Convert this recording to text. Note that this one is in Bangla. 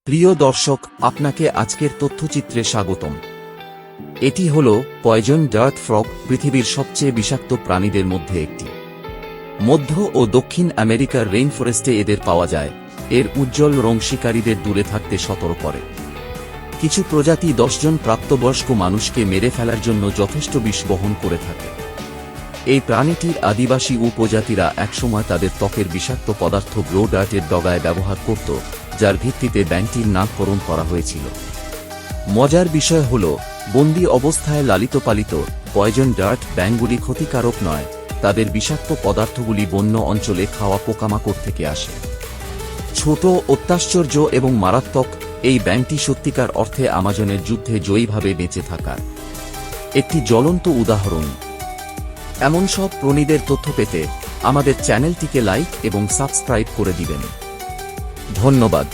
প্রিয় দর্শক, আপনাকে আজকের তথ্যচিত্রে স্বাগতম। এটি হল পয়জন ডার্ট ফ্রগ, পৃথিবীর সবচেয়ে বিষাক্ত প্রাণীদের মধ্যে একটি। মধ্য ও দক্ষিণ আমেরিকার রেইনফরেস্টে এদের পাওয়া যায়। এর উজ্জ্বল রং শিকারীদের দূরে থাকতে সতর্ক করে। কিছু প্রজাতি 10 জন প্রাপ্তবয়স্ক মানুষকে মেরে ফেলার জন্য যথেষ্ট বিষ বহন করে থাকে। এই প্রাণীটির আদিবাসী উপজাতিরা একসময় তাদের ত্বকের বিষাক্ত পদার্থ ব্লো ডার্টের ডগায় ব্যবহার করত, যার ভিত্তিতে ব্যাঙটির নামকরণ করা হয়েছিল। মজার বিষয় হল, বন্দি অবস্থায় লালিত পালিত পয়জন ডার্ট ব্যাঙগুলি ক্ষতিকারক নয়, তাদের বিষাক্ত পদার্থগুলি বন্য অঞ্চলে খাওয়া পোকামাকড় থেকে আসে। ছোট, অত্যাশ্চর্য এবং মারাত্মক, এই ব্যাঙটি সত্যিকার অর্থে আমাজনের যুদ্ধে জয়ীভাবে বেঁচে থাকার একটি জ্বলন্ত উদাহরণ। এমন সব প্রাণীদের তথ্য পেতে আমাদের চ্যানেলটিকে লাইক এবং সাবস্ক্রাইব করে দিবেন। ধন্যবাদ।